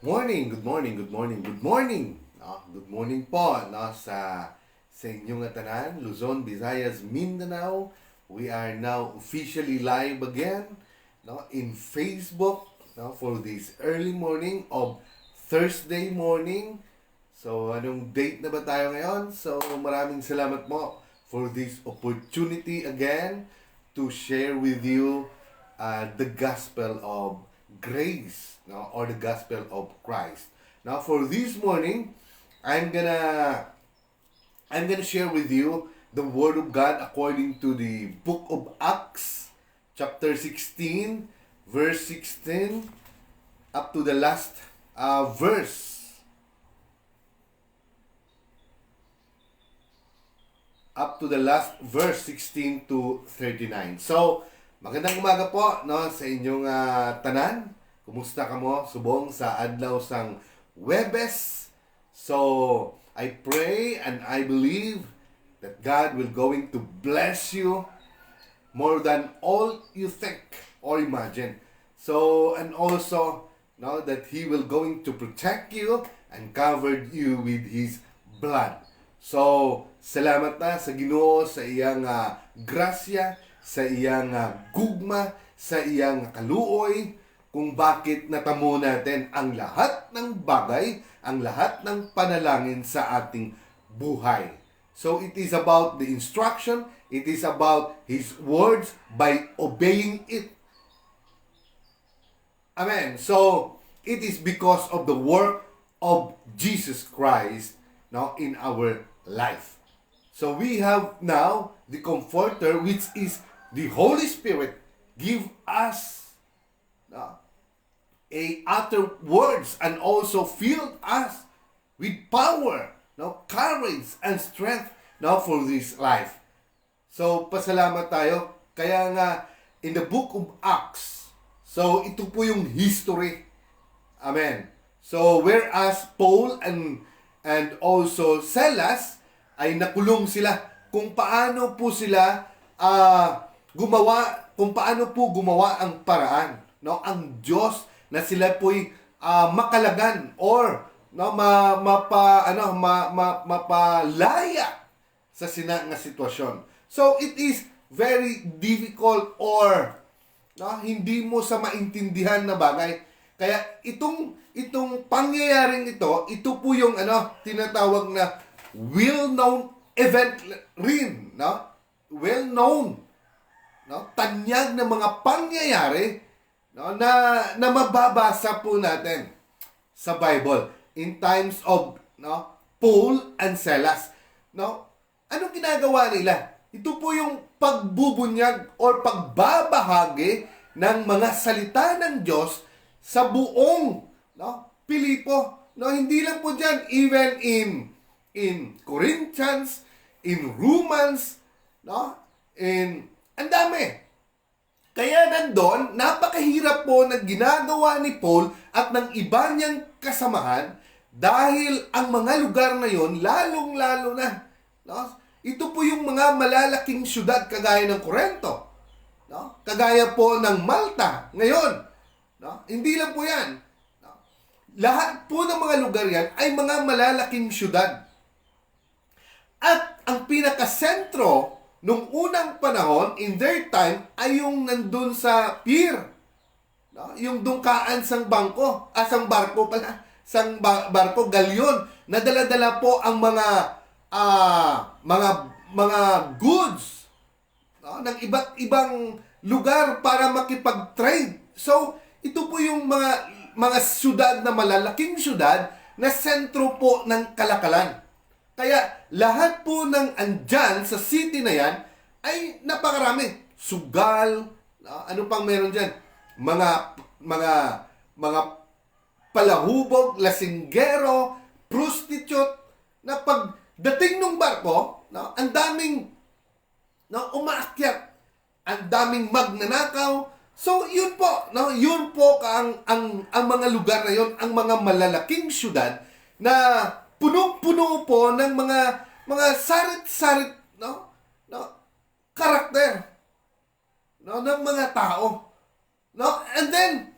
Morning, good morning, good morning, good morning. No, good morning po no, sa inyong tanan, Luzon, Visayas, Mindanao. We are now officially live again no, in Facebook no, for this early morning of Thursday morning. So, anong date na ba tayo ngayon? So, maraming salamat mo for this opportunity again to share with you the gospel of grace, no, or the gospel of Christ. Now, for this morning, I'm gonna I'm gonna share with you the word of God according to the book of Acts, chapter 16, verse 16, up to the last verse. Up to the last verse 16 to 39. So, magandang umaga po no sa inyong tanan. Kumusta ka mo subong sa adlaw sang Webes? So, I pray and I believe that God will going to bless you more than all you think or imagine. So, and also no that He will going to protect you and cover you with His blood. So, salamat na sa Ginoo sa iyang grasya, sa iyang gugma, sa iyang kaluoy, kung bakit natamo natin ang lahat ng bagay, ang lahat ng panalangin sa ating buhay. So, it is about the instruction, it is about His words by obeying it. Amen. So, it is because of the work of Jesus Christ now in our life. So we have now the Comforter, which is the Holy Spirit, give us a utter words and also fill us with power, courage and strength now for this life. So pasalamat tayo. Kaya nga in the book of Acts, so ito po yung history. Amen. So whereas Paul and also Silas ay nakulong sila kung paano po sila gumawa ang paraan no ang Diyos na sila po'y makalagan or no mapalaya sa nga sitwasyon. So it is very difficult or no hindi mo sa maintindihan na bagay. Kaya itong pangyayaring ito po yung tinatawag na well-known event rin, no? Well-known, no? Tanyag ng mga pangyayari, no? na mababasa po natin sa Bible in times of Paul and Silas, no? Anong ginagawa nila? Ito po yung pagbubunyag or pagbabahagi ng mga salita ng Diyos sa buong Pilipo. No, hindi lang po diyan, even in Corinthians, in Romans, in ang dami. Kaya nandoon, napakahirap po na ginagawa ni Paul at ng iba niyang kasamahan dahil ang mga lugar na yon lalong-lalo na. Ito po yung mga malalaking syudad kagaya ng Corinto. Kagaya po ng Malta ngayon. Hindi lang po yan. Lahat po ng mga lugar yan ay mga malalaking syudad. At ang pinakasentro nung unang panahon, in their time, ay yung nandun sa pier. Yung dungkaan sang barko, galyon, na dala-dala po ang mga goods ng iba't ibang lugar para makipag-trade. So, ito po yung mga syudad na malalaking syudad na sentro po ng kalakalan. Kaya lahat po ng andyan sa city na yan ay napakarami. Sugal, ano pang meron dyan? Mga palahubog, lasinggero, prostitute, na pagdating ng barko, ang daming umaakyat, ang daming magnanakaw. So, yun po ang mga lugar na yun, ang mga malalaking syudad na punong-puno po ng mga sarit-sarit karakter ng mga tao. And then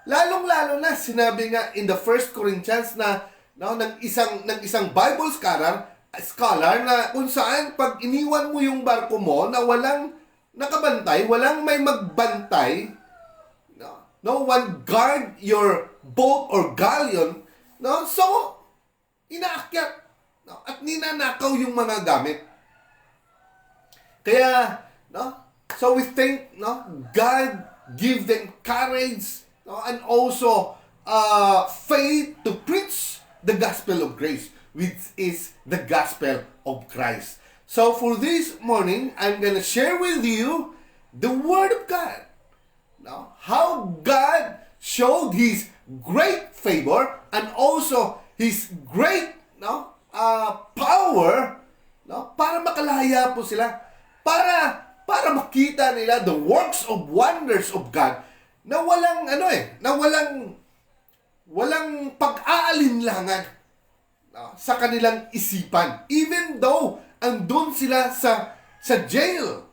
Lalong-lalo na sinabi nga in the First Corinthians na no, ng isang Bible scholar na kung saan pag iniwan mo yung barko mo na walang nakabantay, walang may magbantay, no one guard your boat or galleon, no, so inaakyat, no, at ninanakaw yung mga gamit. Kaya no, so we think no, God give them courage, no, and also faith to preach the gospel of grace, which is the gospel of Christ. So for this morning, I'm gonna share with you the Word of God. No? How God showed His great favor and also His great power, no, para makalaya po sila, para makita nila the works of wonders of God na walang walang pag-aalinlangan, no, sa kanilang isipan, even though andun sila sa jail.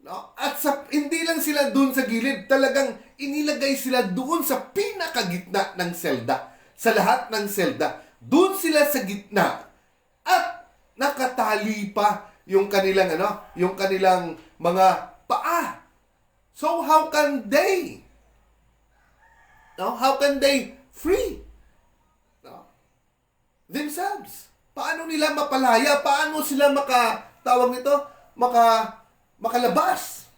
No? At hindi lang sila doon sa gilid, talagang inilagay sila doon sa pinakagitna ng selda. Sa lahat ng selda, doon sila sa gitna. At nakatali pa yung kanilang mga paa. So how can they free themselves? Paano nila mapalaya? Paano sila makalabas?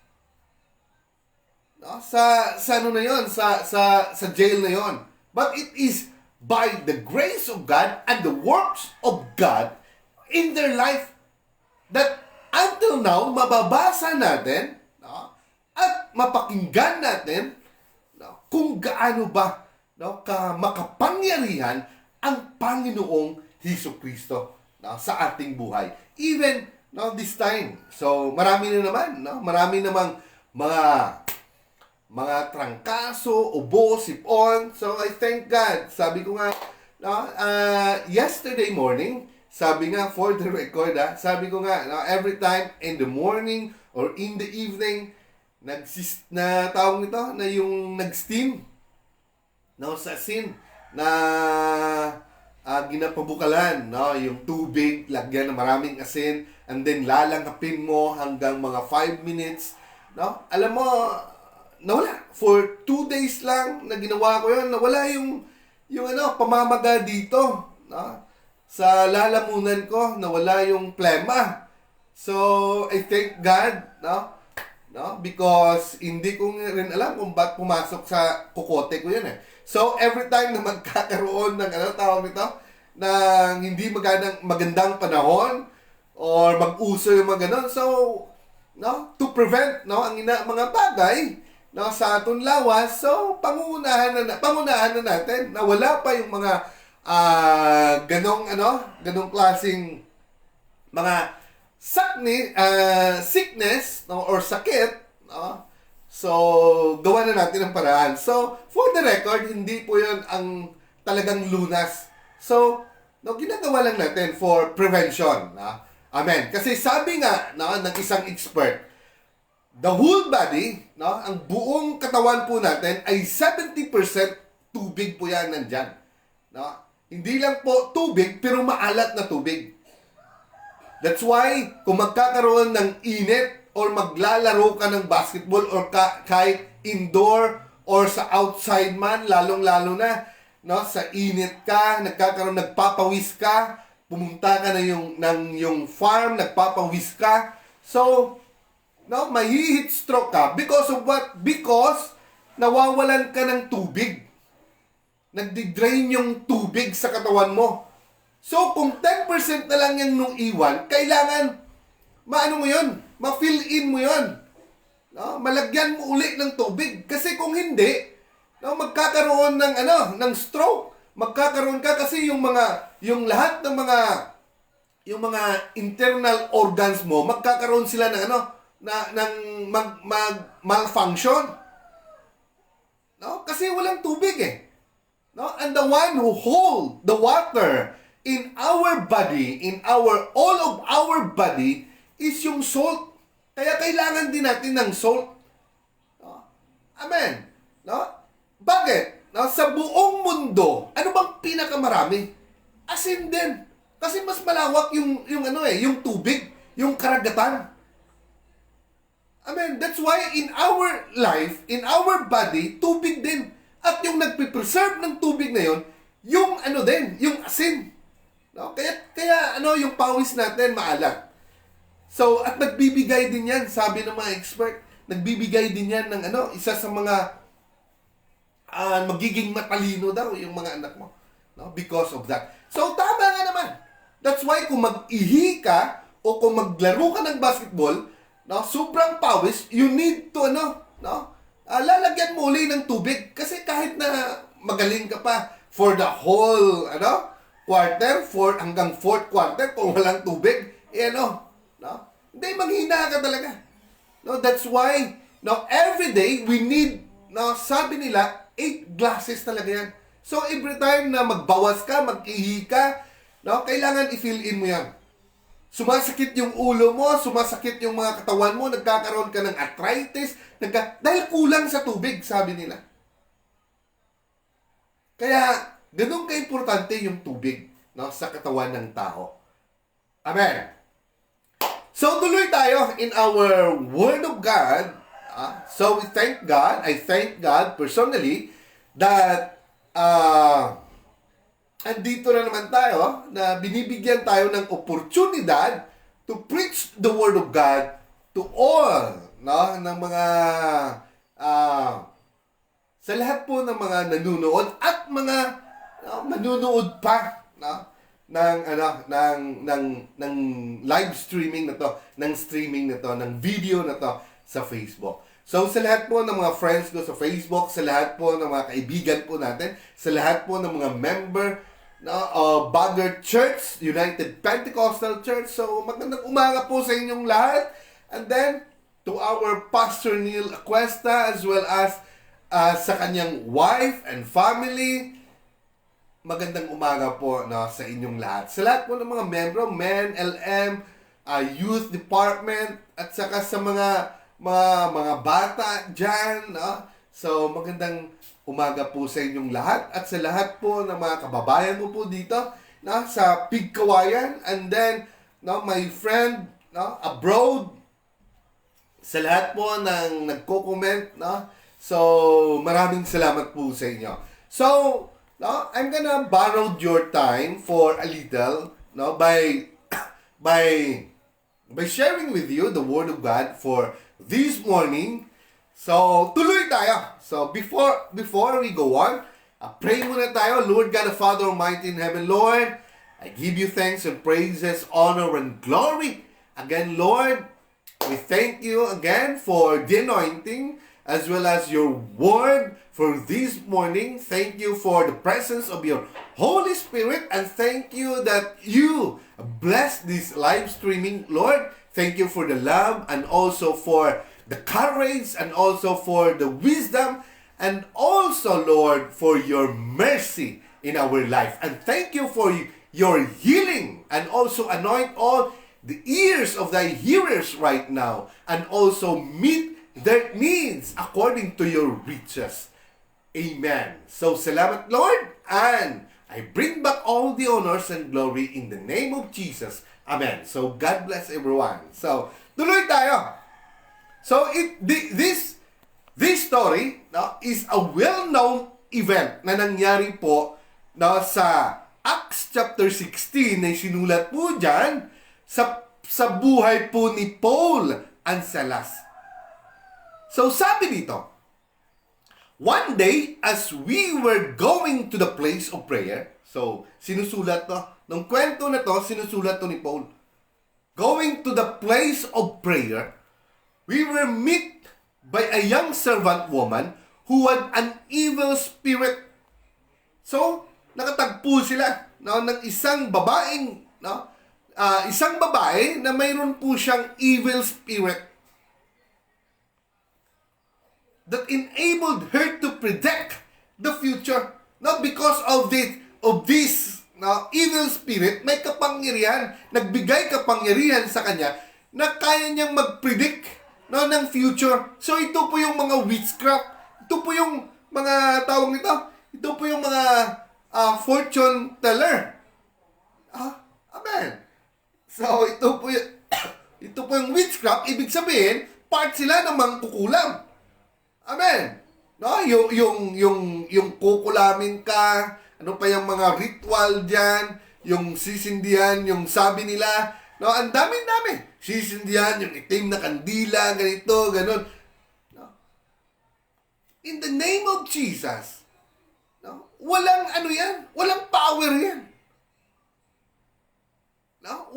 No? Sa ano na yon, sa jail na yon. But it is by the grace of God and the works of God in their life that until now mababasa natin, no, at mapakinggan natin, no, kung gaano ba, no, makapangyarihan ang Panginoong Hesukristo, no, sa ating buhay. Even no, this time. So, marami namang mga trangkaso, ubo, sipon. So, I thank God. Sabi ko nga, no, yesterday morning, sabi nga, for the record, sabi ko nga, no, every time in the morning or in the evening, tawag nito, na yung nag-steam, no, sa asin, na ginapabukalan, no, yung tubig, lagyan ng maraming asin, and then lalangapin mo hanggang mga 5 minutes, no? Alam mo, nawala. For 2 days lang na ginawa ko yun, nawala yung pamamaga dito, no? Sa lalamunan ko, nawala yung plema. So, I thank God, no? Because hindi ko rin alam kung ba't pumasok sa kukote ko yun eh. So, every time na magkakaroon ng tawag nito, na hindi magandang panahon or mag-uso yung mga ganon. So, no, to prevent, no, ang mga bagay, no, sa aton lawas, so pangunahan na natin na wala pa yung mga ganong klaseng mga sickness, no, or sakit, no. So, gawa na natin ang paraan. So, for the record, hindi po yun ang talagang lunas. So, no, ginagawa lang natin for prevention. No? Amen. Kasi sabi nga, no, ng isang expert, the whole body, no, ang buong katawan po natin ay 70% tubig po yan nandyan. No? Hindi lang po tubig, pero maalat na tubig. That's why, kung magkakaroon ng init, or maglalaro ka ng basketball or kahit indoor or sa outside man, lalong-lalo na, no, sa init ka, nagpapawis ka, pumunta ka na yung farm, nagpapawis ka. So, no, mahi-heat stroke ka because of what? Because nawawalan ka ng tubig. Nagdi-drain yung tubig sa katawan mo. So, kung 10% na lang yan nung iwan, kailangan ma-fill in mo yun. No? Malagyan mo uli ng tubig. Kasi kung hindi, no, magkakaroon ng stroke. Magkakaroon ka kasi yung lahat ng mga internal organs mo, magkakaroon sila ng malfunction. No? Kasi walang tubig eh. No? And the one who hold the water in our body, all of our body, is yung salt. Kaya kailangan din natin ng salt. No? Amen. No? Bakit? sa buong mundo, ano bang pinakamarami? Asin din. Kasi mas malawak yung tubig, yung karagatan. That's why in our life, in our body, tubig din. At yung nagpe-preserve ng tubig na yon, yung yung asin. No? Kaya yung pawis natin maalat. So, at nagbibigay din yan, sabi ng mga expert, nagbibigay din yan ng isa sa mga magiging matalino daw yung mga anak mo. No? Because of that. So, tama nga naman. That's why kung mag-ihi ka o kung maglaro ka ng basketball, no, sobrang pawis, you need to, lalagyan mo uli ng tubig. Kasi kahit na magaling ka pa for the whole, quarter, hanggang fourth quarter, kung walang tubig, no? Hindi, maghina ka talaga. No, that's why, every day, we need, sabi nila, 8 glasses talaga yan. So, every time na magbawas ka, mag-ihi ka, kailangan i-fill in mo yan. Sumasakit yung ulo mo, sumasakit yung mga katawan mo, nagkakaroon ka ng arthritis, dahil kulang sa tubig, sabi nila. Kaya, ganun ka-importante yung tubig sa katawan ng tao. Amen. So, tuloy tayo in our Word of God. So, we thank God, I thank God personally, that andito na naman tayo, na binibigyan tayo ng oportunidad to preach the Word of God to all, ng mga, sa lahat po ng mga nanunood at mga manunood pa, ng live streaming na to, ng video na to sa Facebook. So, sa lahat po ng mga friends ko sa Facebook, sa lahat po ng mga kaibigan po natin, sa lahat po ng mga member Bagger Church, United Pentecostal Church. So, magandang umaga po sa inyong lahat. And then, to our Pastor Neil Acuesta, as well as sa kanyang wife and family, magandang umaga po sa inyong lahat. Sa lahat po ng mga membro, Men, LM, Youth Department, at saka sa mga bata dyan. So, magandang umaga po sa inyong lahat. At sa lahat po ng mga kababayan mo po dito sa Pigkawayan. And then, my friend abroad. Sa lahat po ng nagko-comment. So, maraming salamat po sa inyo. So, I'm gonna borrow your time for a little, by sharing with you the Word of God for this morning. So, tuloy tayo. So, before we go on, pray muna tayo. Lord God, the Father Almighty in heaven, Lord, I give you thanks and praises, honor and glory. Again, Lord, we thank you again for the anointing as well as your word for this morning. Thank you for the presence of your Holy Spirit, and thank you that you bless this live streaming, Lord. Thank you for the love and also for the courage and also for the wisdom and also, Lord, for your mercy in our life. And thank you for your healing, and also anoint all the ears of thy hearers right now, and also meet their needs according to your riches. Amen. So, salamat, Lord, and I bring back all the honors and glory in the name of Jesus. Amen. So, God bless everyone. So, tuloy tayo. So, this story is a well-known event na nangyari po sa Acts chapter 16 na sinulat po dyan sa buhay po ni Paul and Silas. So, sabi dito, one day, as we were going to the place of prayer, so, sinusulat to, nung kwento na to, sinusulat to ni Paul. Going to the place of prayer, we were met by a young servant woman who had an evil spirit. So, nakatagpo sila ng isang babaeng, isang babae na mayroon po siyang evil spirit that enabled her to predict the future. Now, because of this evil spirit, may kapangyarihan, nagbigay kapangyarihan sa kanya na kaya niyang mag-predict ng future. So, ito po yung mga witchcraft. Ito po yung mga tawag nito. Ito fortune teller. Amen. So, ito po yung, ito po yung witchcraft. Ibig sabihin, part sila ng mangkukulam. Amen. No, yung kukulamin ka, ano pa yung mga ritual diyan, yung sisindihan, yung sabi nila, no, ang dami-dami. Sisindihan, yung itim na kandila, ganito, ganun. No? In the name of Jesus, no, walang ano yan, walang power yan. No?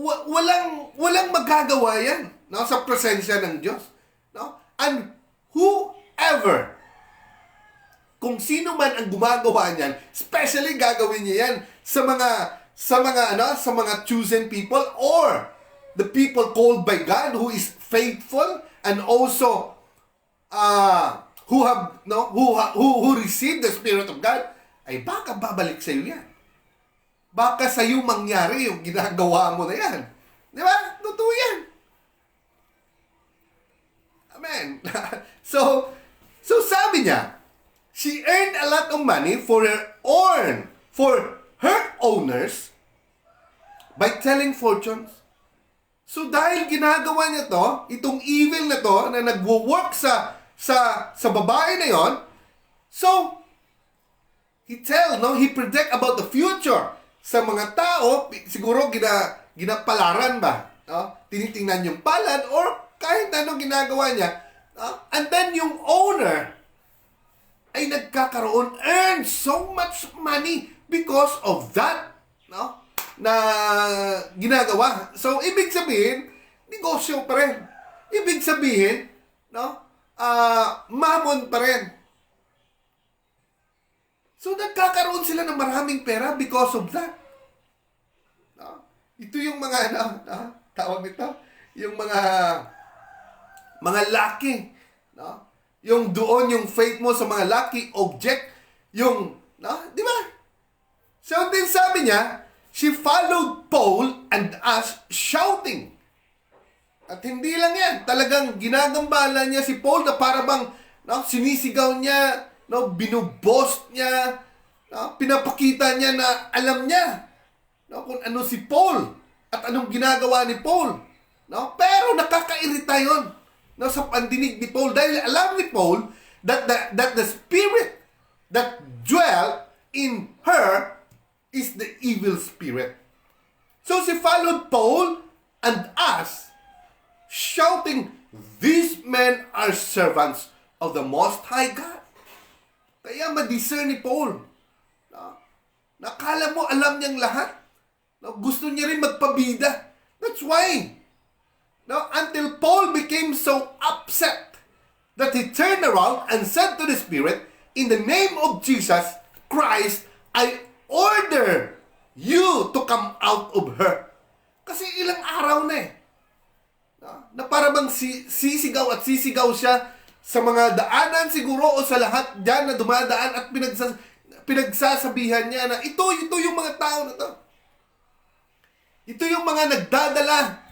Walang magagawa yan, no, sa presensya ng Diyos. No? And whoever, kung sino man ang gumagawa niyan, especially gagawin niya yan sa mga chosen people or the people called by God who is faithful and also who receive the Spirit of God, ay baka babalik sa iyo yan. Baka sa iyo mangyari yung ginagawa mo na yan. Di ba? Totoo yan. Amen. So sabi niya, she earned a lot of money for her owners by telling fortunes. So dahil ginagawa niya to, itong evil na to na nagwo-work sa babae na yon, so he predict about the future sa mga tao, siguro ginapalaran ba? No? Tinitingnan yung palad or kahit anong ginagawa niya. And then yung owner ay nagkakaroon, earn so much money because of that, no, na ginagawa. So, ibig sabihin, negosyo pa rin. Ibig sabihin, no, mamon pa rin. So, nagkakaroon sila ng maraming pera because of that. No? Ito yung mga, tawag nito, yung mga lucky, no? Yung doon, yung faith mo sa mga lucky object, yung, di ba? So, din sabi niya, she followed Paul and us shouting. At hindi lang yan, talagang ginagambala niya si Paul na para bang, sinisigaw niya, binubost niya, pinapakita niya na alam niya, kung ano si Paul at anong ginagawa ni Paul. Pero nakakairita yun. Sa pandinig ni Paul, dahil alam ni Paul that the spirit that dwell in her is the evil spirit. So she followed Paul and us, shouting, "These men are servants of the Most High God." Kaya ma-discern ni Paul. Nakala mo alam niyang lahat. Gusto niya rin magpabida. That's why. Until Paul became so upset that he turned around and said to the Spirit, "In the name of Jesus Christ, I order you to come out of her." Kasi ilang araw na na para bang sisigaw at sisigaw siya sa mga daanan siguro o sa lahat dyan na dumadaan at pinagsasabihan niya na ito yung mga tao na to. Ito yung mga nagdadala,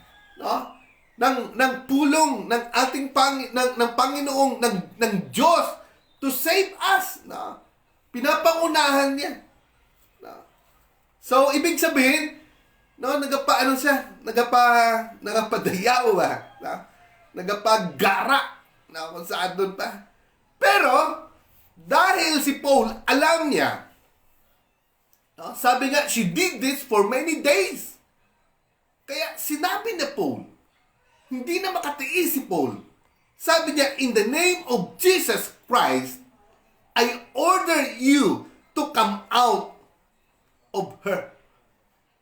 ng pulong ng ating ng Panginoong ng Diyos to save us. Pinapangunahan niya. So ibig sabihin, nagapadayaw ba? Nagapagara kung saan doon pa. Pero dahil si Paul alam niya, sabi nga, she did this for many days. Kaya sinabi na Paul, hindi na makatiis si Paul. Sabi niya, "In the name of Jesus Christ, I order you to come out of her."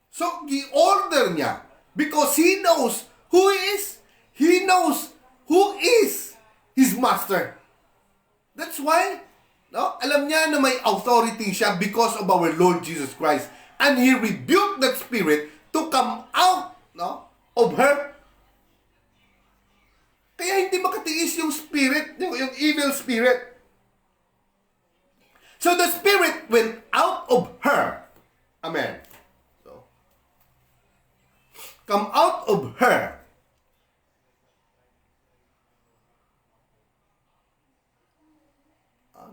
So, i-order niya because he knows who he is. He knows who is his master. That's why, alam niya na may authority siya because of our Lord Jesus Christ. And he rebuked that spirit to come out of her. Kaya hindi makatiis yung spirit, yung evil spirit. So the spirit went out of her. Amen. So, come out of her.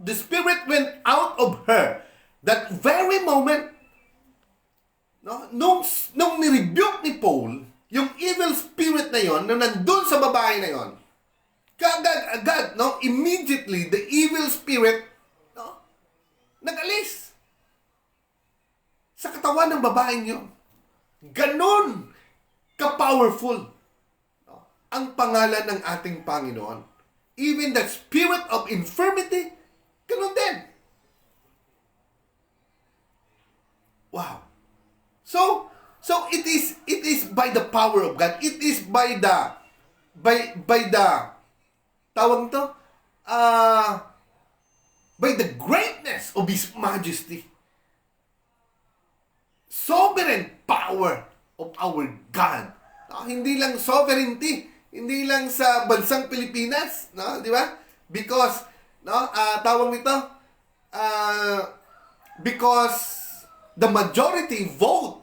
The spirit went out of her. That very moment, no? Nung ni-rebuke ni Paul, yung evil spirit na yon na nandun sa babae na yon, agad, no? Immediately, the evil spirit, no? Nag-alis sa katawan ng babaeng yon. Ganon ka-powerful, no? Ang pangalan ng ating Panginoon. Even the spirit of infirmity, ganon din. Wow. So it is by the power of God. It is by the tawag nito, by the greatness of His Majesty. Sovereign power of our God. No, hindi lang sovereignty, hindi lang sa bansang Pilipinas, no, di ba? Because tawag nito, because the majority vote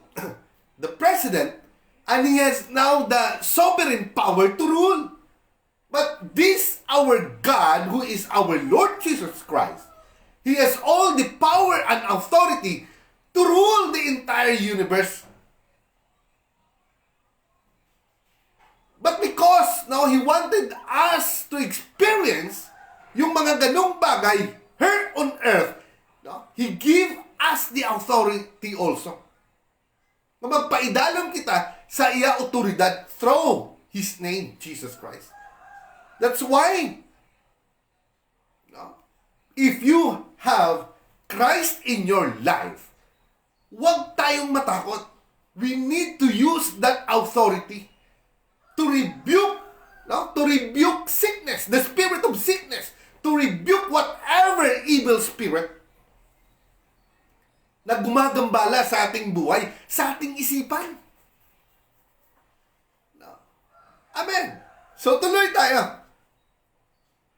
the president, and he has now the sovereign power to rule. But this our God, who is our Lord Jesus Christ, He has all the power and authority to rule the entire universe. But because now He wanted us to experience yung mga ganong bagay here on earth, no, He gave us the authority also. Na magpaidalon kita sa iya otoridad through His name, Jesus Christ. That's why, no, if you have Christ in your life, huwag tayong matakot. We need to use that authority to rebuke, no, to rebuke sickness, the spirit of sickness, to rebuke whatever evil spirit na gumagambala sa ating buhay, sa ating isipan. No. Amen. So tuloy tayo.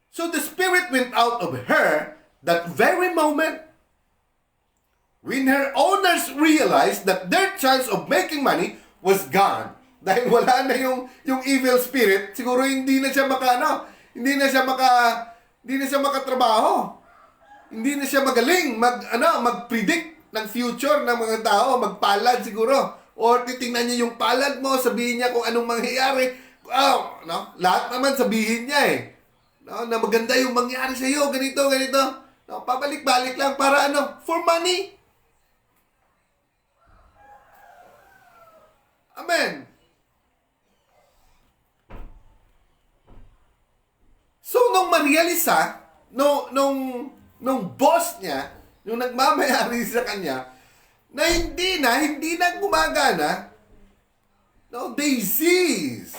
So the spirit went out of her that very moment. When her owners realized that their chance of making money was gone. Dahil wala na yung evil spirit, siguro hindi na siya hindi na siya makatrabaho. Hindi na siya magaling mag-predict ng future ng mga tao, magpalad siguro. Or titingnan niya yung palad mo, sabihin niya kung anong mangyayari. No? Lahat naman sabihin niya no? Na maganda yung mangyari sa iyo, ganito. No? Pabalik-balik lang para for money. Amen. So, nung ma-realize nung boss niya, yung nagmamayari sa kanya, na hindi na gumagana, no, they seized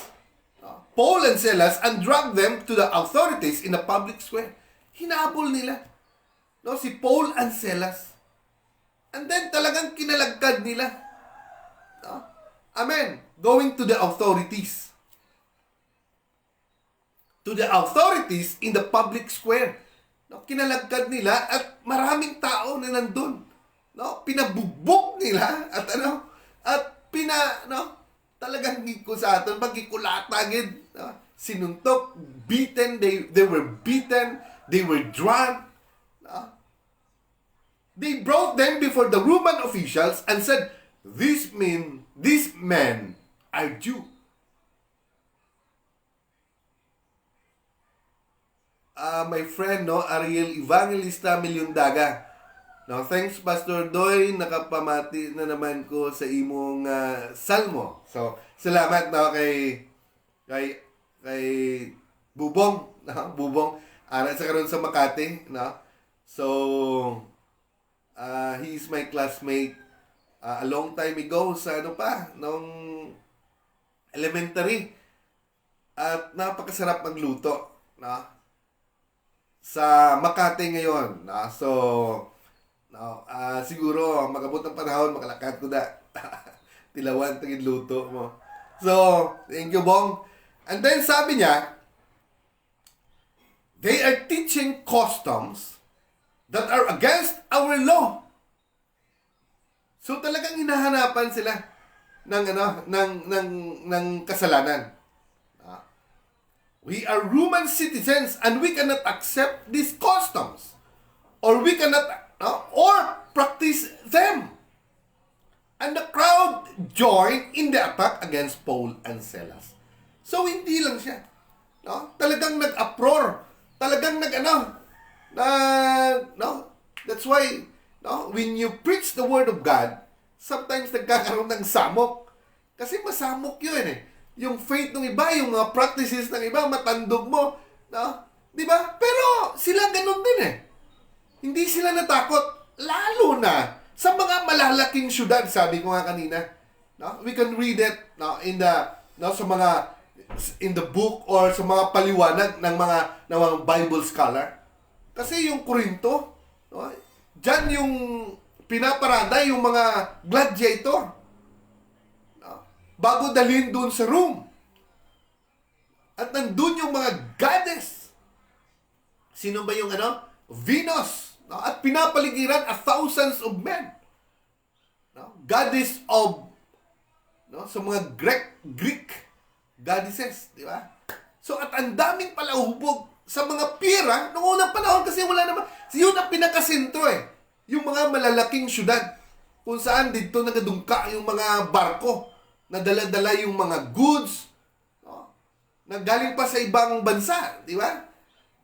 Paul and Silas and dragged them to the authorities in the public square. Hinabol nila, no, si Paul and Silas. And then talagang kinalagkad nila. No? Amen. Going to the authorities. To the authorities in the public square. No, kinalagkad nila at maraming tao na nandun. No, pinabugbog nila at talagang ko sa aton pagkikulatagid, no? Sinuntok, beaten, they were beaten, they were drunk. No? They brought them before the Roman officials and said, these men are Jew. My friend, no, Ariel Evangelista Milyondaga. No, thanks Pastor Doy, nakapamati na naman ko sa imong salmo. So, salamat no kay Bubong, no? Bubong ana sa karon sa Makati, no. So, he is my classmate a long time ago sa nung elementary. At napakasarap magluto, no. Sa Makati ngayon, no? So, no, siguro magabot ng panahon makalakad ko na tilawan tagid luto mo. So, thank you Bong. And then sabi niya, they are teaching customs that are against our law. So talagang hinahanapan sila ng kasalanan. We are Roman citizens and we cannot accept these customs, or we cannot or practice them. And the crowd joined in the attack against Paul and Silas. So, hindi lang siya. No? Talagang nag-uproar. Talagang that's why, no, when you preach the Word of God, sometimes nagkakaroon ng samok. Kasi masamok yun eh. Yung faith ng iba, yung mga practices ng iba, matandog mo. No? Di ba? Pero sila ganun din eh. Hindi sila natakot. Lalo na sa mga malalaking syudad, sabi ko nga kanina. No? We can read it in the book or sa mga paliwanag ng mga Bible scholar. Kasi yung Korinto, no? Diyan yung pinaparada yung mga gladiator. No? Bago dalhin doon sa room. At nandun yung mga goddess. Sino ba yung Venus. No? At pinapaligiran thousands of men. No? Goddess of, no? Sa mga Greek goddesses, di ba? So, at ang daming palahubog sa mga pira noong unang panahon kasi wala naman. Yun ang pinakasentro eh. Yung mga malalaking syudad kung saan dito nagadungka yung mga barko na dala-dala yung mga goods, no? Nagaling pa sa ibang bansa, di ba?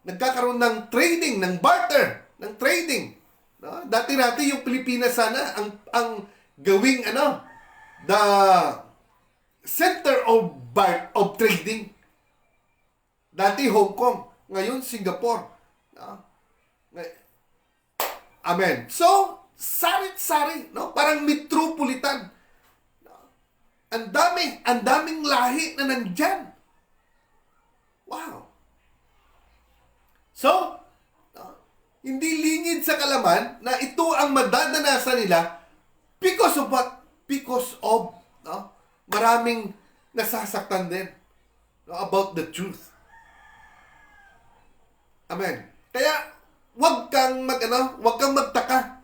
Nagkakaroon ng trading, ng barter, ng trading. No? Dati-dati yung Pilipinas sana ang gawing the center of trading. Dati Hong Kong, ngayon Singapore. No? Amen. So, sarit-sari, no? Parang metropolitan. No? Ang daming lahi na nandyan. Wow. So, no? Hindi lingid sa kalaman na ito ang madadanasan nila because of what? Because of, no? Maraming nasasaktan din, no? About the truth. Amen. Kaya, wag kang magtaka,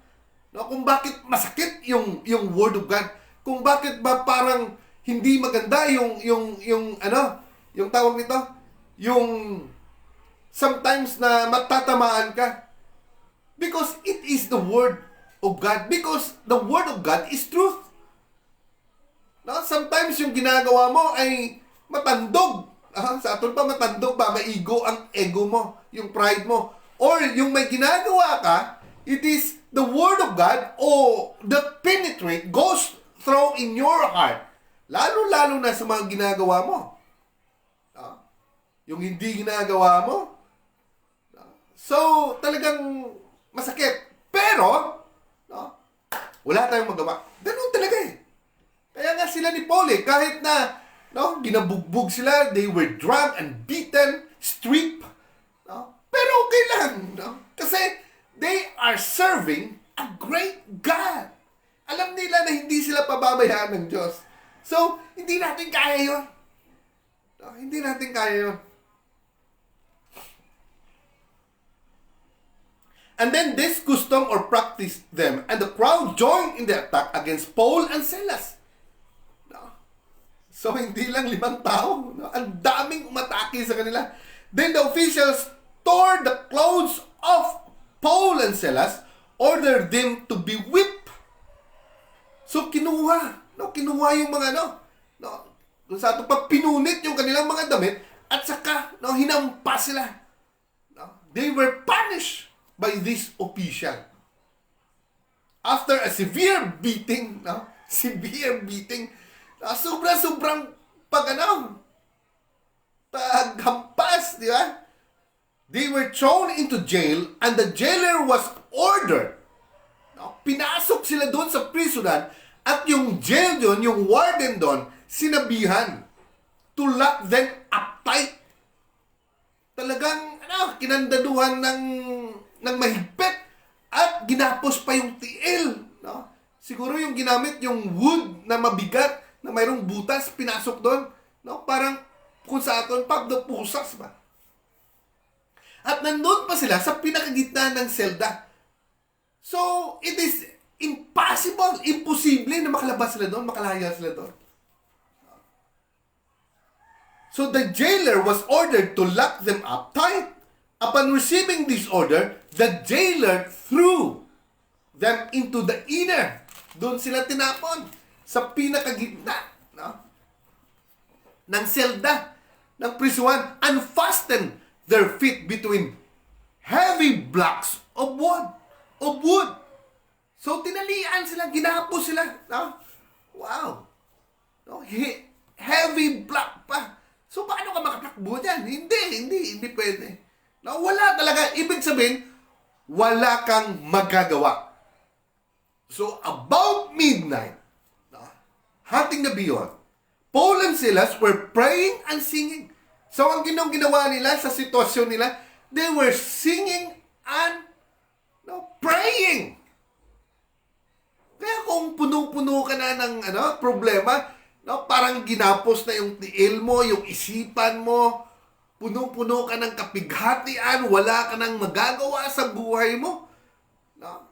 no, kung bakit masakit yung Word of God. Kung bakit ba parang hindi maganda yung tawag nito, yung sometimes na matatamaan ka. Because it is the Word of God. Because the Word of God is truth. No, sometimes yung ginagawa mo ay matandog. Sa atin pa matandog ba, maigo ang ego mo, yung pride mo. Or yung may ginagawa ka, it is the Word of God that penetrate, goes through in your heart. Lalo-lalo na sa mga ginagawa mo. Yung hindi ginagawa mo. So, talagang masakit. Pero, wala tayong magawa. Ganun talaga eh. Kaya nga sila ni Paul eh, kahit na ginabugbog sila, they were drunk and beaten, stripped. Pero okay lang, kasi they are serving a great God. Alam nila na hindi sila pababayaan ng Diyos. So, hindi natin kaya yun. Hindi natin kaya yun. And then this custom or practice them, and the crowd joined in the attack against Paul and Silas. So, hindi lang 5 tao. Ang daming umatake sa kanila. Then the officials tore the clothes of Paul and Silas, ordered them to be whipped. So, kinuha yung mga kung sa ito pa, pinunit yung kanilang mga damit, at saka, hinampas sila. They were punished by this official. After a severe beating, sobrang paghampas, di ba? They were thrown into jail and the jailer was ordered. Pinasok sila doon sa prisonan at yung jail doon, yung warden doon, sinabihan to lock them up tight. Talagang kinandaduhan ng mahigpit at ginapos pa yung tiil. Siguro yung ginamit yung wood na mabigat na mayroong butas, pinasok doon. Parang kung sa aton, pagdapusas ba? At nandun pa sila sa pinakagitna ng selda. So, it is imposible na makalabas sila doon, makalaya sila doon. So, the jailer was ordered to lock them up tight. Upon receiving this order, the jailer threw them into the inner. Doon sila tinapon. sa pinakagitna, no, ng selda, ng prisuhan, unfastened their feet between heavy blocks of wood. So, tinalian sila, ginapos sila. No? Wow. No? Heavy block pa. So, paano ka makatakbo dyan? Hindi pwede. No? Wala talaga. Ibig sabihin, wala kang magagawa. So, about midnight, no? Hunting the beyond, Paul and Silas were praying and singing. So, ang ginawa nila sa sitwasyon nila, they were singing and praying. Kaya kung puno-puno ka na ng problema, no, parang ginapos na yung tiil mo, yung isipan mo, puno-puno ka ng kapighatian, wala ka nang magagawa sa buhay mo. No?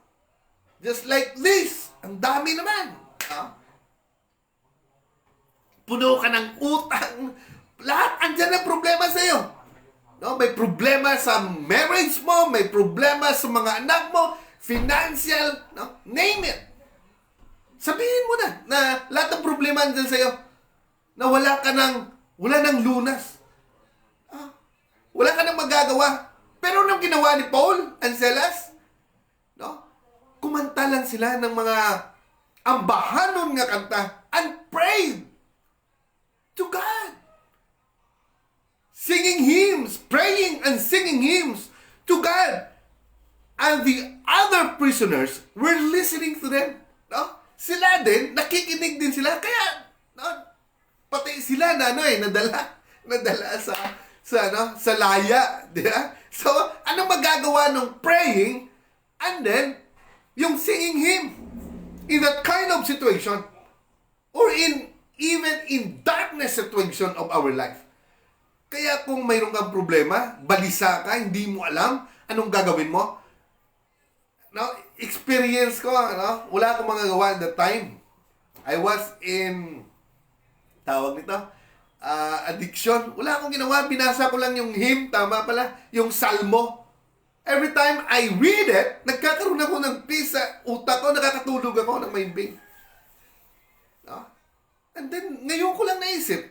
Just like this, ang dami naman. No? Puno ka ng utang, lahat andyan ang problema sa'yo. No? May problema sa marriage mo, may problema sa mga anak mo, financial, no? Name it. Sabihin mo na lahat ng problema andyan sa'yo, na wala nang lunas. Wala ka nang magagawa. Pero anong ginawa ni Paul and Silas? No? Kumanta lang sila ng mga ambahanon nga kanta and prayed to God. Singing hymns, praying and singing hymns to God. And the other prisoners were listening to them. No? Sila din, nakikinig din sila. Kaya, no, pati sila na nadala sa laya. Di ba? So, ano magagawa ng praying and then yung singing hymn in that kind of situation or even in darkness situation of our life. Kaya kung mayroon kang problema, balisa ka, hindi mo alam anong gagawin mo, no, experience ko, no, wala akong magagawa at that time. I was in, addiction. Wala akong ginawa, binasa ko lang yung hymn, tama pala, yung salmo. Every time I read it, nagkakaroon ako ng peace sa utak ko, nakakatulog ako ng maimbing. No? And then, ngayon ko lang naisip,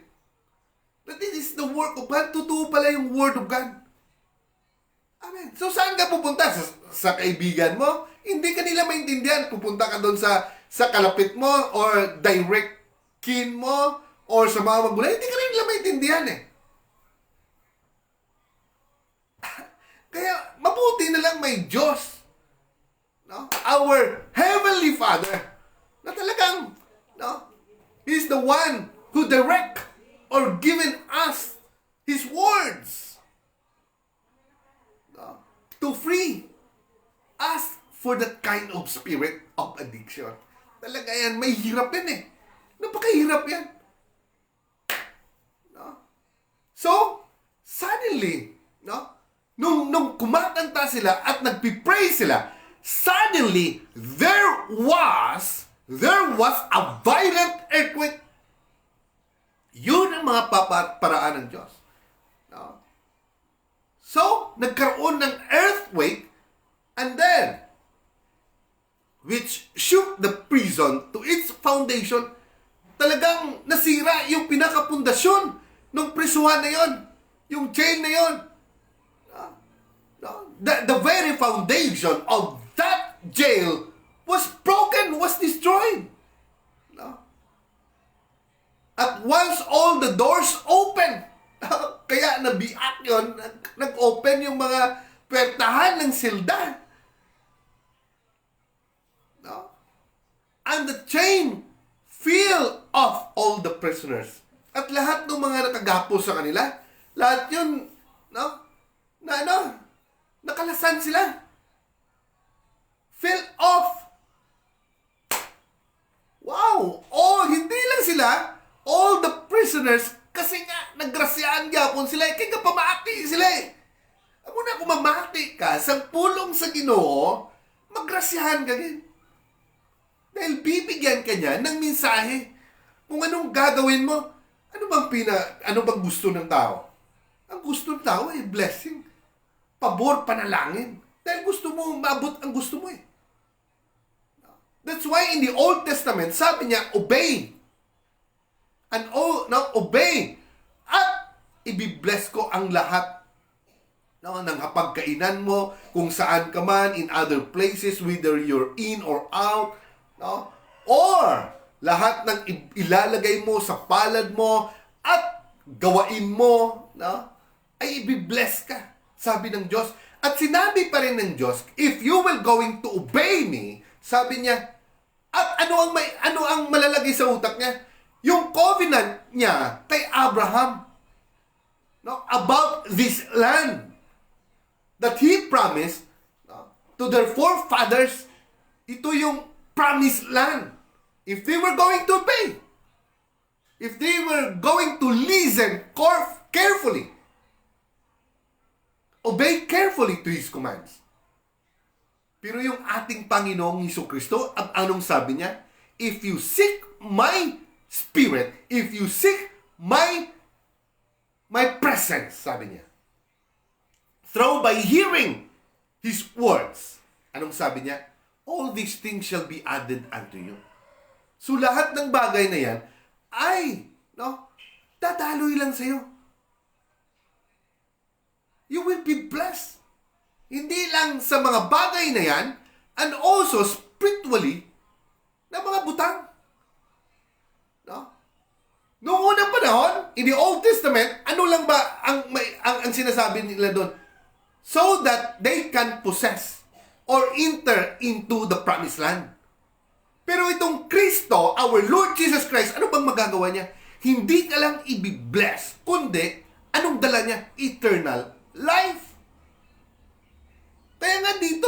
that this is the work of God. Totoo pala yung word of God. Amen. So, saan ka pupunta? Sa kaibigan mo? Hindi ka nila maintindihan. Pupunta ka doon sa kalapit mo or direct kin mo or sa mga magulang. Hindi ka rin nila maintindihan eh. Kaya, mabuti na lang may Diyos. No? Our Heavenly Father na talagang, no, He's the one who direct or given us His words to free us for that kind of spirit of addiction. Talaga yan, may hirap yan eh. Napakahirap yan. No? So, suddenly, no? Nung kumakanta sila at nagpipray sila, suddenly, there was a violent earthquake. Yun ang mga paraan ng Diyos. No? So, nagkaroon ng earthquake and then, which shook the prison to its foundation. Talagang nasira yung pinakapundasyon ng prisuhan na yon, yung jail na yon. The very foundation of that jail was broken, was destroyed. No? At once all the doors opened, kaya nabiak yun, nag-open yung mga puwertahan ng silda. No? And the chain fell off all the prisoners. At lahat ng mga nakagapos sa kanila, lahat yun, no? Nakalasan sila. Fell off. Wow! Oh, hindi lang sila, all the prisoners, kasi nga, naggrasyaan gyapon sila, kaya nga pamati sila eh. Amo na kung mamati ka, sa pulong sa Ginoo, maggrasyahan ka din. Dahil bibigyan ka niya ng mensahe kung anong gagawin mo. Ano bang gusto ng tao? Ang gusto ng tao ay blessing. Pabor, panalangin. Dahil gusto mo, maabot ang gusto mo eh. That's why in the Old Testament, sabi niya, obey. And now, obey. At ibibless ko ang lahat ng hapagkainan mo, kung saan ka man, in other places, whether you're in or out, no? Or lahat ng ilalagay mo sa palad mo at gawain mo, no? Ay ibibless ka, sabi ng Diyos. At sinabi pa rin ng Diyos, if you will going to obey me, sabi niya, at ano ang malalagay sa utak niya? Yung covenant niya kay Abraham, no, about this land that he promised, no, to their forefathers. Ito yung promised land. If they were going to obey, if they were going to listen carefully, obey carefully to His commands. Pero yung ating Panginoong Jesucristo, anong sabi niya? If you seek my Spirit, if you seek my presence, sabi niya, through by hearing His words, anong sabi niya? All these things shall be added unto you. So lahat ng bagay na yan ay, no, dadaloy lang sa'yo. You will be blessed. Hindi lang sa mga bagay na yan, and also spiritually, na mga butang. No? Noong unang panahon, in the Old Testament, ano lang ba ang sinasabi nila doon? So that they can possess or enter into the promised land. Pero itong Kristo, our Lord Jesus Christ, ano bang magagawa niya? Hindi ka lang i-bless, kundi anong dala niya? Eternal life. Kaya nga dito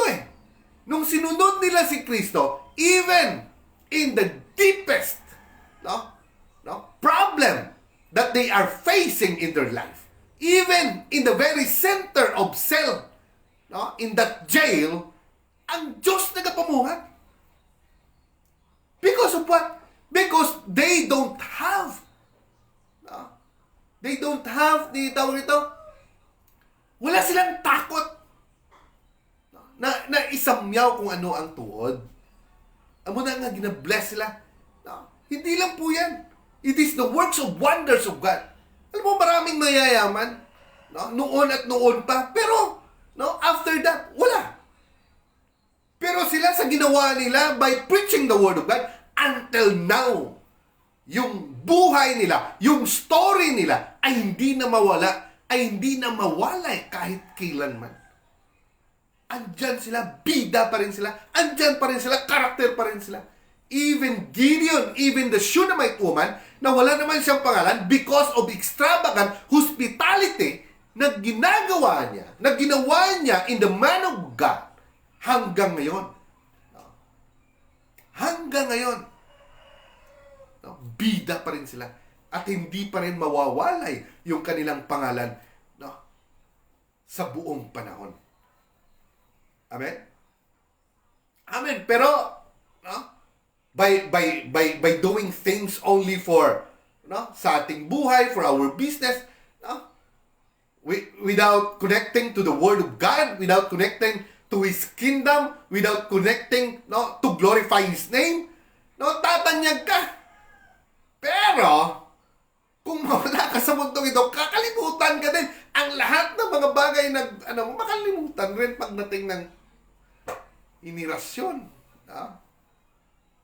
nung sinunod nila si Kristo, even in the deepest problem that they are facing in their life, even in the very center of cell, in that jail, ang Diyos nagapamuhan. Because of what? Because they don't have, tawag ito, wala silang takot na isamyaw kung ano ang tuod. Amo na nga ginabless sila. Hindi lang po yan. It is the works of wonders of God. Alam mo, maraming mayayaman, noon at noon pa, pero after that, wala. Pero sila sa ginawa nila by preaching the Word of God, until now, yung buhay nila, yung story nila, ay hindi na mawala, ay hindi na mawalay kahit kailanman. Andyan sila, bida pa rin sila, andyan pa rin sila, karakter pa rin sila. Even Gideon, even the Shunammite woman, na wala naman siyang pangalan because of extravagant hospitality na ginagawa niya, na ginawa niya in the man of God hanggang ngayon. Hanggang ngayon. Bida pa rin sila. At hindi pa rin mawawalay yung kanilang pangalan sa buong panahon. Amen? Amen. Pero, by doing things only for sa ating buhay, for our business, without connecting to the Word of God, without connecting to His kingdom, without connecting to glorify His name, tatanyag ka. Pero kung mawala ka sa mundong ito, kakalimutan ka din. Ang lahat ng mga bagay na makalimutan rin pagdating ng inirasyon.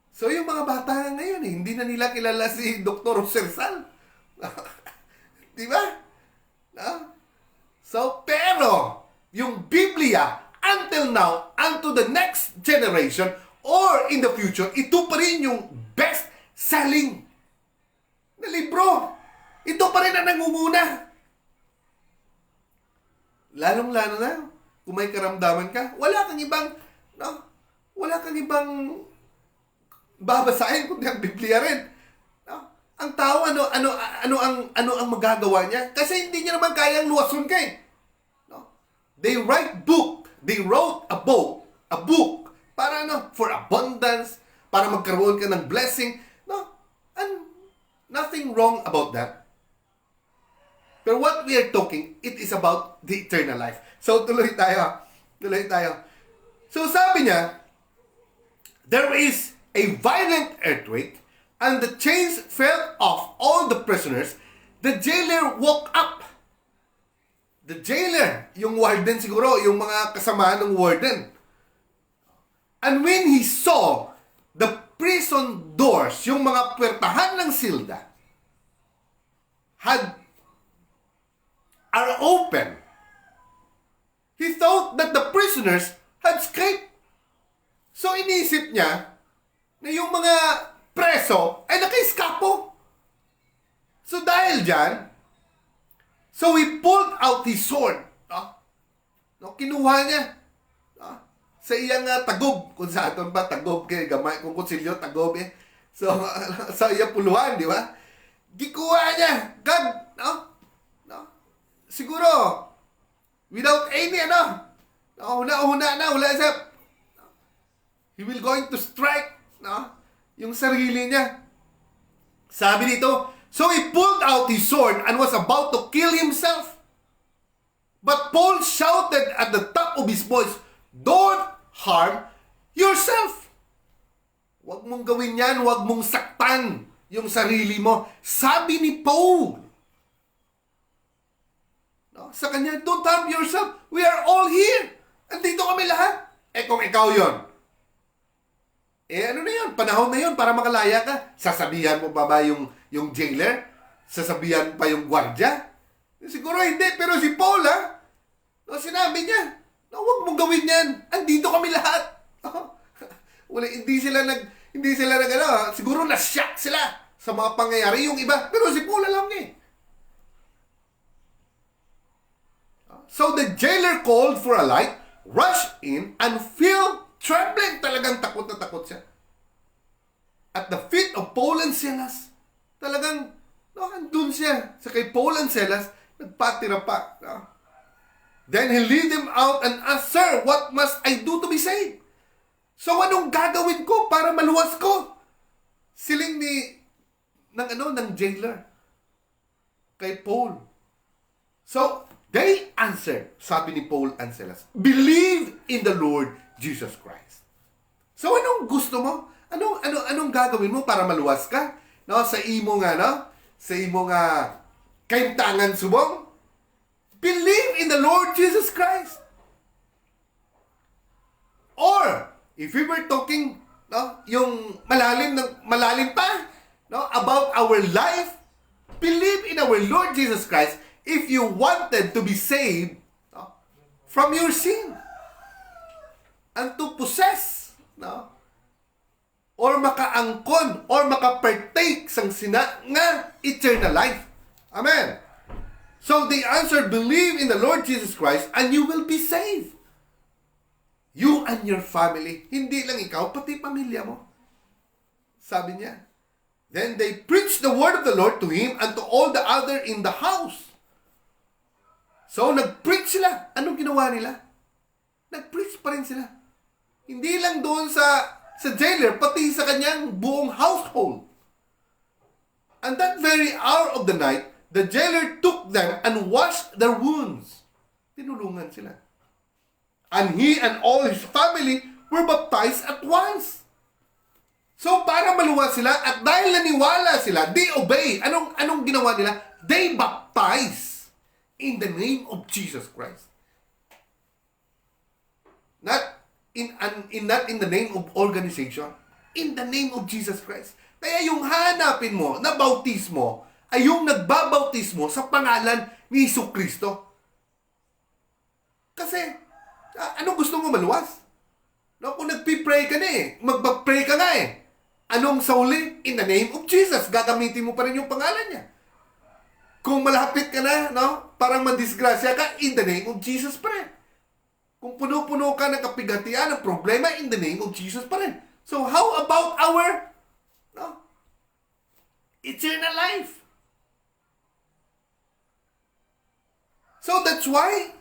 So yung mga bata ngayon, hindi na nila kilala si Dr. Rizal. Di ba? So, pero, yung Biblia, until now, unto the next generation, or in the future, ito pa rin yung best-selling na libro. Ito pa rin ang nangunguna. Lalong-lalo na, kung may karamdaman ka, wala kang ibang babasahin kundi ang Biblia rin. Ang tao, ano ang magagawa niya? Kasi hindi niya naman kayang luwason ka . They wrote a book para for abundance, para magkaroon ka ng blessing. And nothing wrong about that. But what we are talking, it is about the eternal life. So tuloy tayo. So sabi niya, there is a violent earthquake, and the chains fell off all the prisoners. The jailer woke up. The jailer, yung warden siguro, yung mga kasama ng warden. And when he saw the prison doors, yung mga puwertahan ng silda, are open, he thought that the prisoners had escaped. So inisip niya na yung mga preso ay naka-eskapo. So dahil dyan, so he pulled out his sword. Kinuha niya. Sa iyang tagob. Kung sa aton ba, tagob kay gamay. Kung kutsilyo, tagob eh. So, sa iyang puluhan, di ba? Gikuha niya. God, siguro, without any, wala siya. He will going to strike, yung sarili niya. Sabi dito, so he pulled out his sword and was about to kill himself. But Paul shouted at the top of his voice, "Don't harm yourself." Huwag mong gawin yan, huwag mong saktan yung sarili mo. Sabi ni Paul. Sa kanya, don't harm yourself. We are all here. Andito kami lahat. Kung ikaw yon, ano na yun? Panahon na yun para makalaya ka. Sasabihan mo pa ba yung jailer? Sasabihan pa yung gwardya? Siguro hindi. Pero si Paul, sinabi niya, huwag mong gawin yan. Andito kami lahat. Hindi sila siguro na-shock sila sa mga pangyayari yung iba. Pero si Paul alam niya. So the jailer called for a light, rushed in, and fell trembling. Talagang takot na takot siya. At the feet of Paul and Silas, talagang, andun siya sa kay Paul and Silas, nagpatira pa. Then he lead him out and asked, "Sir, what must I do to be saved?" So anong gagawin ko para maluwas ko? Siling ng jailer kay Paul. So they answered, sabi ni Paul and Silas, "Believe in the Lord Jesus Christ." So anong gusto mo? Anong gagawin mo para maluwas ka? Sa imo kaintangan subong? Believe in the Lord Jesus Christ. Or if we were talking yung malalim pa about our life, believe in our Lord Jesus Christ if you wanted to be saved from your sin and to possess or makaangkon or makapartake sang sina nga eternal life. Amen. So they answered, "Believe in the Lord Jesus Christ and you will be saved. You and your family." Hindi lang ikaw, pati pamilya mo. Sabi niya. Then they preached the word of the Lord to him and to all the other in the house. So nag-preach sila. Anong ginawa nila? Nag-preach pa rin sila. Hindi lang doon sa jailer, pati sa kanyang buong household. And that very hour of the night, the jailer took them and washed their wounds. Tinulungan sila. And he and all his family were baptized at once. So para maluwas sila, at dahil naniwala sila, they obey. Anong ginawa nila? They baptized in the name of Jesus Christ. Not in the name of organization. In the name of Jesus Christ. Kaya yung hanapin mo na bautismo ay yung nagbabautismo sa pangalan ni Jesucristo. Kasi, anong gusto mo maluwas? Kung nagpipray ka na magpapray ka nga Anong sa uli? In the name of Jesus. Gagamitin mo pa rin yung pangalan niya. Kung malapit ka na, parang mandisgrasya ka, in the name of Jesus pa rin. Kung puno-puno ka ng kapigatian, ng problema, in the name of Jesus pa rin. So how about our eternal life? So that's why,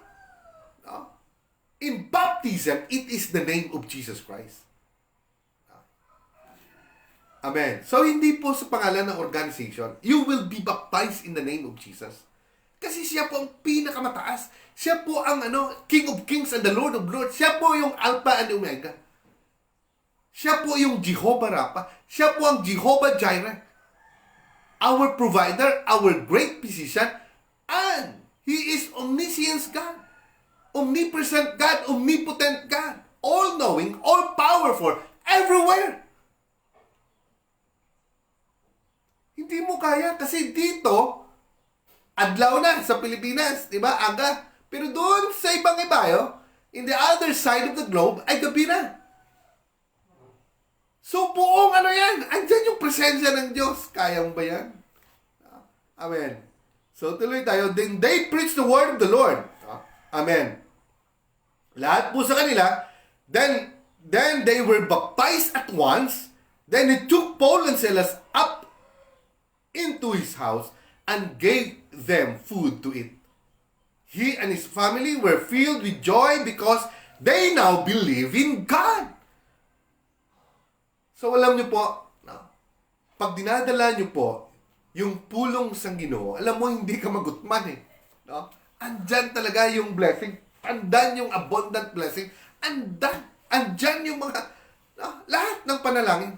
in baptism, it is the name of Jesus Christ. Amen. So hindi po sa pangalan ng organization, you will be baptized in the name of Jesus. Kasi siya po ang pinakamataas. Siya po ang King of Kings and the Lord of Lords. Siya po yung Alpha and Omega. Siya po yung Jehovah Rapha. Siya po ang Jehovah Jireh. Our provider, our great physician, and He is omniscient God. Omnipresent God, omnipotent God. All-knowing, all-powerful, everywhere. Hindi mo kaya kasi dito, adlaw na sa Pilipinas, di ba? Aga. Pero doon sa ibang ibayo, in the other side of the globe, ay gabi na. So, buong ano yan? Andyan yung presensya ng Diyos. Kaya mo ba yan? Amen. So, tuloy tayo. Then they preached the word of the Lord. Amen. Lahat po sa kanila, then they were baptized at once. Then he took Paul and Silas up into his house and gave them food to eat. He and his family were filled with joy because they now believe in God. So alam niyo po, pag dinadala niyo po yung pulong sang Ginoo, alam mo hindi ka magutman eh. No? Andyan talaga yung blessing. Andyan yung abundant blessing. Andyan yung mga, lahat ng panalangin.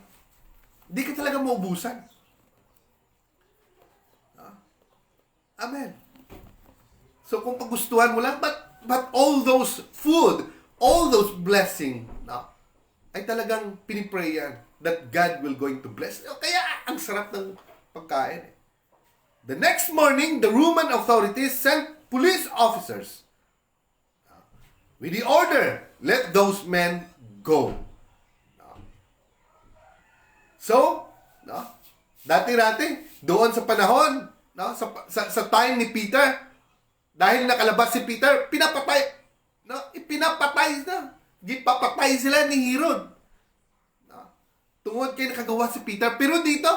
Hindi ka talaga maubusan. Amen. So kung pagustuhan mo lang, but all those food, all those blessing, ay talagang pinipray yan that God will going to bless. Kaya ang sarap ng pagkain. The next morning, the Roman authorities sent police officers with the order, let those men go. So, dati-dati, doon sa panahon, sa time ni Peter, dahil nakalabas si Peter, pinapatay. Ipinapatay na. Gipapatay sila ni Herod. Tungod kay nakagawa si Peter. Pero dito,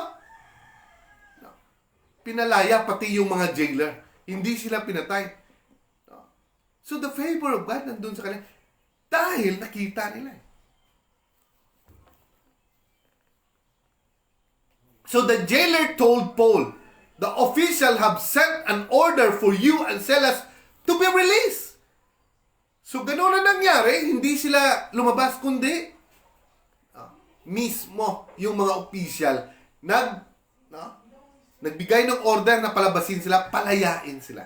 pinalaya pati yung mga jailer. Hindi sila pinatay. So the favor of God nandun sa kanila. Dahil nakita nila. So the jailer told Paul, the official have sent an order for you and Silas to be released. So gano'n na nangyari, hindi sila lumabas, kundi mismo yung mga official nagbigay ng order na palabasin sila, palayain sila.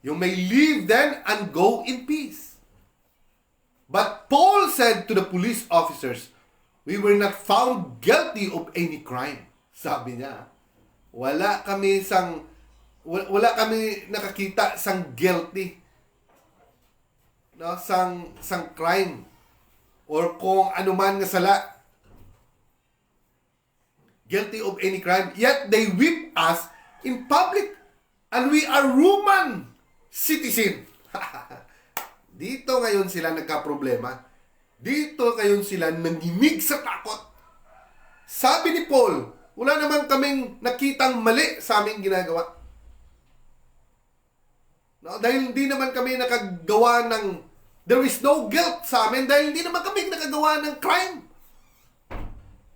You may leave then and go in peace. But Paul said to the police officers, we were not found guilty of any crime. Sabi niya, wala kami nakakita sang guilty. Sang crime or kung anuman nga sala. Guilty of any crime. Yet they whip us in public and we are Roman citizen. Dito ngayon sila nagka-problema. Dito ngayon sila nanginig sa takot. Sabi ni Paul, wala naman kaming nakitang mali sa aming ginagawa. Dahil hindi naman kami nakagawa ng, there is no guilt sa amin dahil hindi naman kami nakagawa ng crime.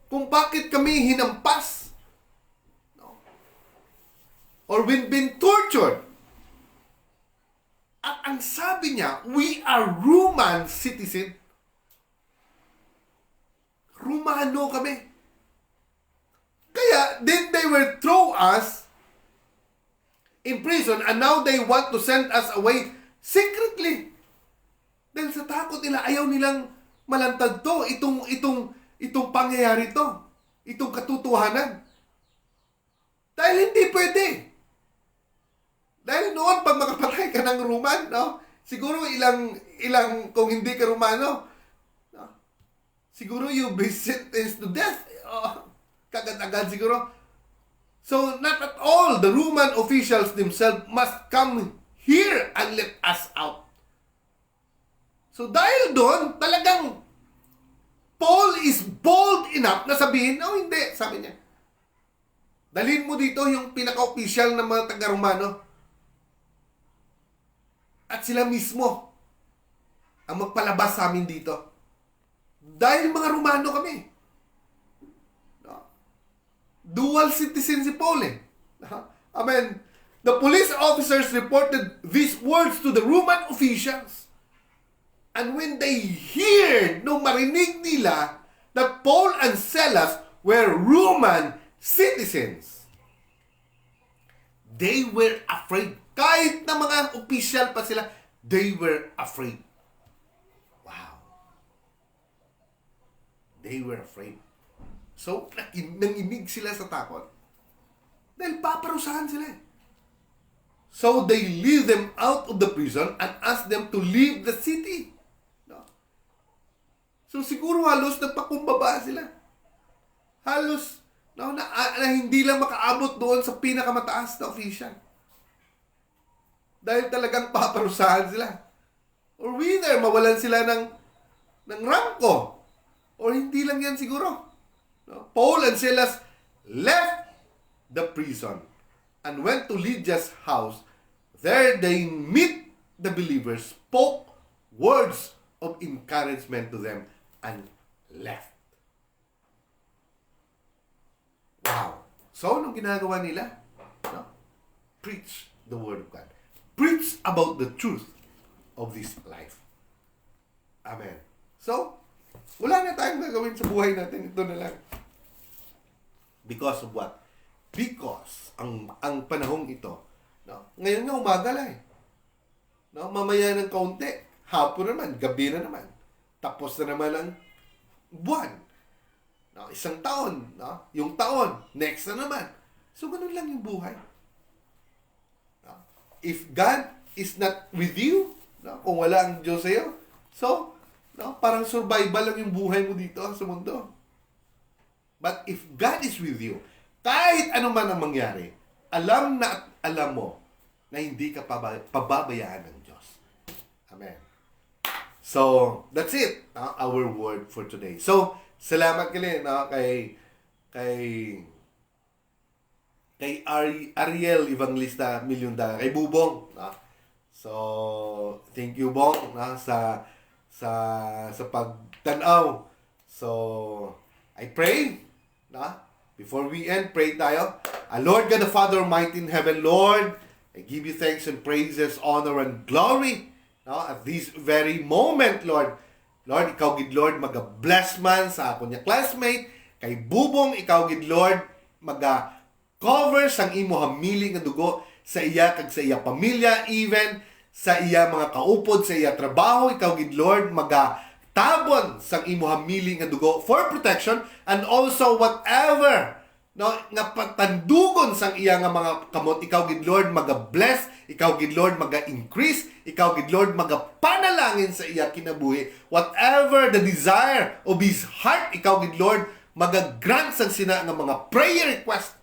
Kung bakit kami hinampas. Or we've been tortured. At ang sabi niya, we are Roman citizen. Romano kami. Kaya, then they will throw us in prison and now they want to send us away secretly. Dahil sa takot nila, ayaw nilang malantad to, itong pangyayari to, itong katotohanan. Dahil hindi pwede. Dahil noon, pag makapatay ka ng Roman, siguro ilang kung hindi ka Romano, siguro you be sentenced to death. Kagad-agad siguro. So, not at all the Roman officials themselves must come here and let us out. So, dahil doon, talagang Paul is bold enough na sabihin, hindi, sabi niya. Dalhin mo dito yung pinaka-official ng mga taga-Romano. At sila mismo ang magpalabas sa amin dito. Dahil mga Romano kami. Dual citizen si Paul eh. Amen. The police officers reported these words to the Roman officials. And when they heard, nung marinig nila that Paul and Silas were Roman citizens. They were afraid. Kahit na mga opisyal pa sila, they were afraid. Wow. They were afraid. So, nanginig sila sa takot. Dahil paparusahan sila. So, they lead them out of the prison and ask them to leave the city. No? So, siguro halos nagpakumbaba sila. Halos, no, na hindi lang makaabot doon sa pinakamataas na official. Dahil talagang paparusahan sila. Or whether mawalan sila ng rangko. Or hindi lang yan siguro. No? Paul and Silas left the prison and went to Lydia's house. There they meet the believers, spoke words of encouragement to them, and left. Wow. So, anong ginagawa nila? No? Preach the word of God. Preach about the truth of this life. Amen. So, wala na tayong gagawin sa buhay natin. Ito na lang. Because of what? Because ang panahong ito, no? Ngayon nga umaga lang eh. No? Mamaya ng kaunti, hapon naman, gabi na naman. Tapos na naman ang buwan. No? Isang taon, no? Yung taon, next na naman. So, ganun lang yung buhay. No? If God is not with you, no? Kung wala ang Diyos sa'yo, so, no? Parang survival lang yung buhay mo dito sa mundo. But if God is with you, kahit ano man ang mangyari, alam na at alam mo na hindi ka pababayaan ng Diyos. Amen. So, that's it. Our word for today. So, salamat kali kay Ariel Evangelista Milyonda, kay Bubong. So, thank you, Bong, sa pagtanaw. So, I pray, before we end, pray tayo. Lord God the Father Almighty in heaven, Lord, I give you thanks and praises, honor and glory at this very moment, Lord. Lord, ikaw gid Lord, maga-bless man sa ako niya classmate, kay Bubong, ikaw gid Lord, maga-cover sang imo hamili nga dugo sa iya kag sa iya pamilya, even sa iya mga kaupod, sa iya trabaho, ikaw gid Lord, maga-tabon sang imo hamili nga dugo for protection, and also whatever nga patandugon sang iya nga mga kamot, ikaw gid Lord maga-bless, ikaw gid Lord maga-increase, ikaw gid Lord maga-panalangin sa iya kinabuhi. Whatever the desire of his heart, ikaw gid Lord maga-grant sang sina nga mga prayer request.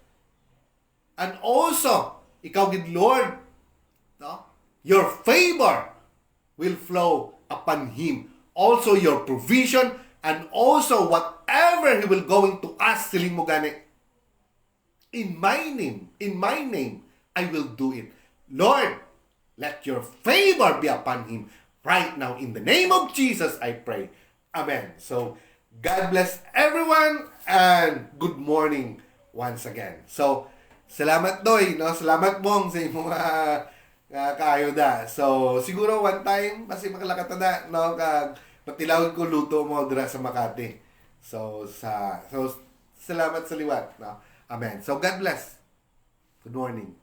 And also, ikaw gid Lord, your favor will flow upon him. Also your provision, and also whatever he will going to ask, siling mo gani, in my name, I will do it. Lord, let your favor be upon him right now. In the name of Jesus, I pray. Amen. So, God bless everyone and good morning once again. So, salamat Doy, salamat Bong sa imong kaayuda. So, siguro one time, basi makalakatada, kag patilawin ko luto mo dira sa Makati. So, salamat sa liwat, Amen. So, God bless. Good morning.